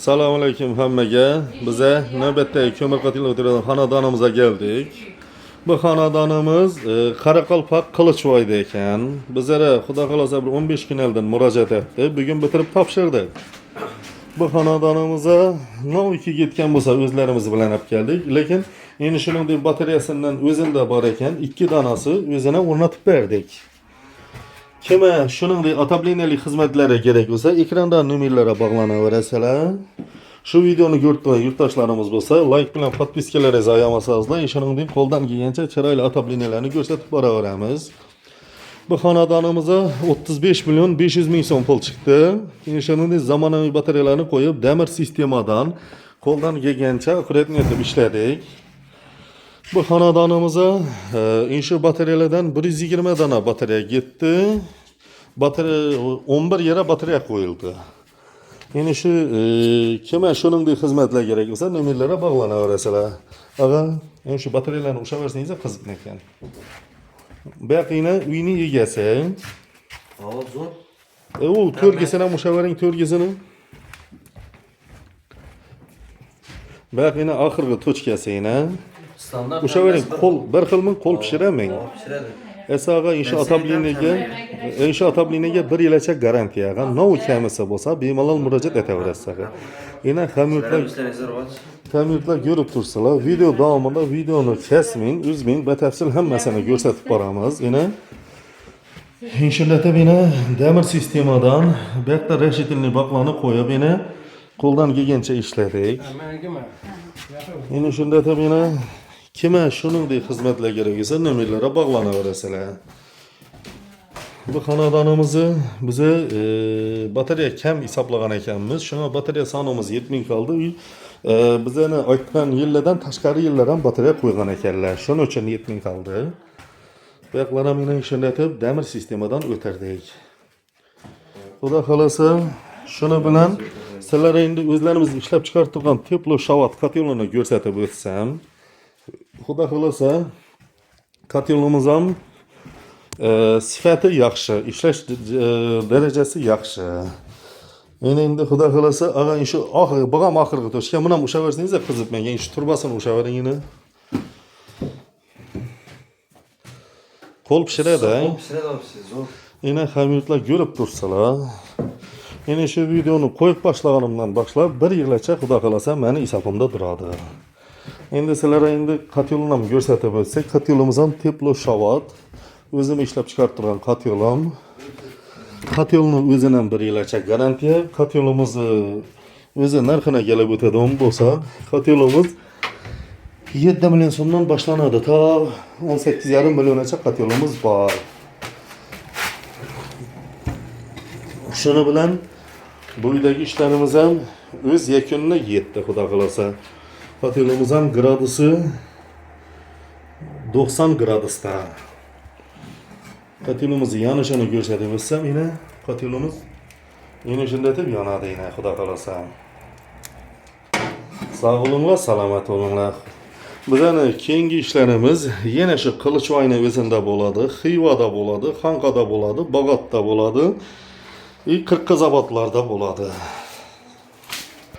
Assalomu alaykum hammaga. Biza navbatdagi ko'mir qotilni o'tiradigan xonadonimizga keldik. Bu xonadonimiz Qoraqalpoq Qilichvoyda ekan. Bizlara xudo xolosa bir 15 kun oldin murojaat etdi. Bugun bitirib topshirdik. Bu xonadonimizga noviki ketgan bo'lsa o'zlarimiz bilan olib keldik, lekin endi shuningdek batareyasidan o'zinda bor ekan, 2 donasi o'zini o'rnatib berdik. Kime shuningdek otopleniyalik xizmatlari kerak bo'lsa, ekranda nomerlarga bog'lanaverasizlar. Shu videoni ko'rgan yurtdoshlarimiz bo'lsa, like bilan podpiskalaringizni ayamasangizlar, shuningdek qo'ldan kelgancha chiroyli otopleniyalarni ko'rsatib boraveramiz. Bu xonadonimizga 35 milyon 500 ming so'm pul chiqdi. Shuningdek zamonaviy batareyalarni qo'yib, demir sistemadan qo'ldan kelgancha akkuratni etib ishladik. Bu xonadonimizga inshu batareyalardan 120 dona batareya ketdi. Batareya 11 yere batareya qo'yildi. Endi shu kimga shuningdek xizmatlar kerak bo'lsa, nomerlarga bog'lanaverasizlar. Ag'a, endi shu batareyalarni ushaversangiz qiziq ekan. Baqina uyning egasi. Hozir. U to'rgisini ham ushavering, to'rgisini. Baqina oxirgi tochkasini. Standart. Ushavering, qo'l bir xilmi qo'l pishiramang. Pishiradi. Esaga insho otobliniyaga 1 yilcha garantiyaga nov kamisi bo'lsa, bemalol murojaat etaverasiz. Yana hamyurtlar ko'rib tursalar, video davomida videoni kesmang, uzmang, batafsil hammasini ko'rsatib boramiz. Yana insholatib demir sistemadan bu yerda reshetilni baqlani qo'yib, qo'ldan kelgancha ishladik. Endi shunda tabiiyki kime shuningdek xizmatlar kerak bo'lsa, nomerlarga bog'lanaverasizlar. Bu xonadonimizni bize batareya kam hisoblagan ekanmiz. Shunga batareya sonimiz 7000 qoldi. Bizani aytgan yillardan tashqari yillar ham batareya qo'ygan ekanlar. Shuning uchun 7000 qoldi. Bu yoqlarni meni ishlatib, demir sistemadan o'tirdik. Xudo xolasa, shuni bilan sizlar endi o'zlarimiz ishlab chiqarib turgan teplo shavat kotelini ko'rsatib o'tsam, xudo xolasa kotelimiz ham sifati yaxshi, ishlash darajasi yaxshi. Endi xudo xolasa, ag'a shu oxirgi to'shgan buni ham ushaversangiz qiziq menga, shu turbasini ushavering ini. Qo'l pishiradi. Endi hamyurtlar ko'rib tursalar, endi shu videoni qo'yib boshlaganimdan boshlab 1 yilcha xudo xolasa meni hisobimda turadi. Endi sizlarga endi kotelni ham ko'rsatib o'tsak, kotelimiz ham teplo shavat, o'zim ishlab chiqarib turgan kotelim. Kotelni o'zidan 1 yilcha garantiya, kotelimiz o'zi narxina kelib o'tadigan bo'lsa, kotelimiz 7 milyon so'mdan boshlanadi. Ta 18,5 milliongacha kotelimiz bor. Shuni bilan bu uydagi ishlarimiz ham o'z yakuniga yetdi, xudo xolasa. Kotelimiz ham gradusi 90 gradusda. Kotelimiz yonishini ko'rsatib o'tsam, kotelimiz shunday deb yonadi, xudo xolasa. Sog' bo'linglar, salomat bo'linglar. Bizning keyingi ishlarimiz yana shu Qilichvoyning o'zida bo'ladi, Xivada bo'ladi, Xonqada bo'ladi, Bog'otda bo'ladi, Qirg'izobodlarda bo'ladi.